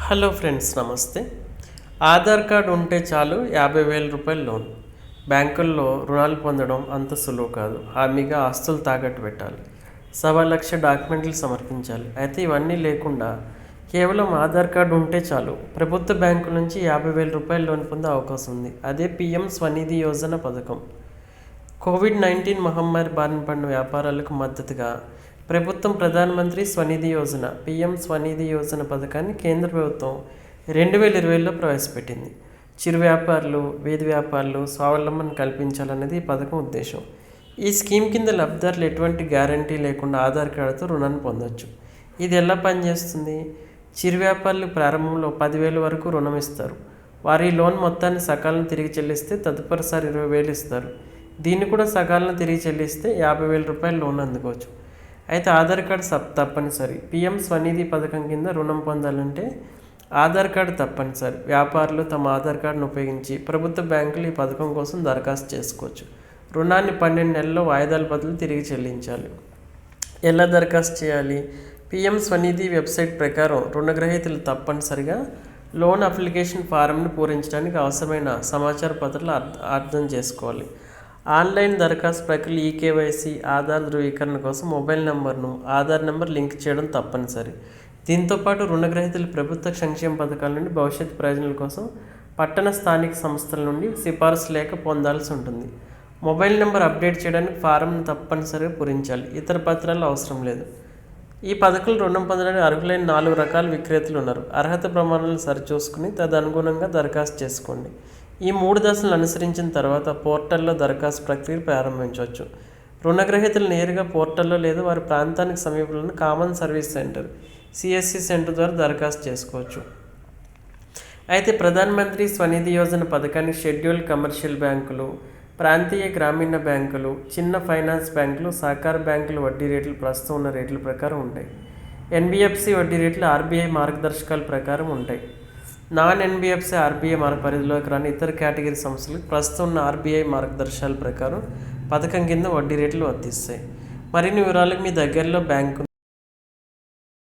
Hello friends, నమస్తే. Aadhaar card ఉంటే చాలు 50,000 రూపాయల లోన్. బ్యాంకుల్లో రుణాలు పొందడం అంత సులువు కాదు. హామీగా ఆస్తులు తాకట్టు పెట్టాలి, 1,00,000 డాక్యుమెంట్లు సమర్పించాలి. అయితే ఇవన్నీ లేకుండా కేవలం ఆధార్ కార్డు ఉంటే చాలు ప్రభుత్వ బ్యాంకుల నుంచి 50,000 రూపాయల లోన్ పొందే అవకాశం ఉంది. అదే పీఎం స్వనిధి యోజన పథకం. కోవిడ్-19 మహమ్మారి బారిన పడిన వ్యాపారాలకు మద్దతుగా ప్రభుత్వం ప్రధానమంత్రి స్వనిధి యోజన పీఎం స్వనిధి యోజన పథకాన్ని కేంద్ర ప్రభుత్వం 2020లో ప్రవేశపెట్టింది. చిరు వ్యాపారులు, వీధి వ్యాపారులు స్వావలంబన కల్పించాలనేది ఈ పథకం ఉద్దేశం. ఈ స్కీమ్ కింద లబ్ధిదారులు ఎటువంటి గ్యారంటీ లేకుండా ఆధార్ కార్డుతో రుణాన్ని పొందవచ్చు. ఇది ఎలా పనిచేస్తుంది? చిరు వ్యాపారులు ప్రారంభంలో 10,000 వరకు రుణం ఇస్తారు. వారి లోన్ మొత్తాన్ని సకాలంలో తిరిగి చెల్లిస్తే తదుపరిసారి 20,000 ఇస్తారు. దీన్ని కూడా సకాలంలో తిరిగి చెల్లిస్తే 50,000 రూపాయల లోన్ అందుకోవచ్చు. అయితే ఆధార్ కార్డు తప్పనిసరి. పీఎం స్వనిధి పథకం కింద రుణం పొందాలంటే ఆధార్ కార్డు తప్పనిసరి. వ్యాపారులు తమ ఆధార్ కార్డును ఉపయోగించి ప్రభుత్వ బ్యాంకులు ఈ పథకం కోసం దరఖాస్తు చేసుకోవచ్చు. రుణాన్ని 12 నెలల్లో వాయిదాల బదులు తిరిగి చెల్లించాలి. ఎలా దరఖాస్తు చేయాలి? పీఎం స్వనిధి వెబ్సైట్ ప్రకారం రుణగ్రహీతలు తప్పనిసరిగా లోన్ అప్లికేషన్ ఫారంను పూరించడానికి అవసరమైన సమాచార పత్రాలు అర్థం చేసుకోవాలి. ఆన్లైన్ దరఖాస్తు ప్రక్రియ ఈకేవైసీ ఆధార్ ధృవీకరణ కోసం మొబైల్ నెంబర్ను ఆధార్ నెంబర్ లింక్ చేయడం తప్పనిసరి. దీంతోపాటు రుణగ్రహీతలు ప్రభుత్వ సంక్షేమ పథకాల నుండి భవిష్యత్ ప్రయోజనాల కోసం పట్టణ స్థానిక సంస్థల నుండి సిఫారసు లేఖ పొందాల్సి ఉంటుంది. మొబైల్ నెంబర్ అప్డేట్ చేయడానికి ఫారంను తప్పనిసరిగా పూరించాలి. ఇతర పత్రాలు అవసరం లేదు. ఈ పథకంలో రుణం పొందడానికి అర్హులైన 4 రకాల విక్రేతలు ఉన్నారు. అర్హత ప్రమాణాలను సరిచూసుకుని తదనుగుణంగా దరఖాస్తు చేసుకోండి. ఈ 3 దశలను అనుసరించిన తర్వాత పోర్టల్లో దరఖాస్తు ప్రక్రియ ప్రారంభించవచ్చు. రుణగ్రహీతలు నేరుగా పోర్టల్లో లేదా వారి ప్రాంతానికి సమీపంలోని common service centre CSC centre ద్వారా దరఖాస్తు చేసుకోవచ్చు. అయితే ప్రధానమంత్రి స్వనిధి యోజన పథకానికి షెడ్యూల్ కమర్షియల్ బ్యాంకులు, ప్రాంతీయ గ్రామీణ బ్యాంకులు, చిన్న ఫైనాన్స్ బ్యాంకులు, సహకార బ్యాంకుల వడ్డీ రేట్లు ప్రస్తుతం ఉన్న రేట్ల ప్రకారం ఉంటాయి. ఎన్బిఎఫ్సి వడ్డీ రేట్లు ఆర్బీఐ మార్గదర్శకాల ప్రకారం ఉంటాయి. నాన్ ఎన్బిఎఫ్సి ఆర్బీఐ పరిధిలోకి రాని ఇతర కేటగిరీ సంస్థలకు ప్రస్తుతం ఉన్న ఆర్బీఐ మార్గదర్శకాల ప్రకారం పథకం కింద వడ్డీ రేట్లు వర్తిస్తాయి. మరిన్ని వివరాలకు మీ దగ్గరలో బ్యాంకు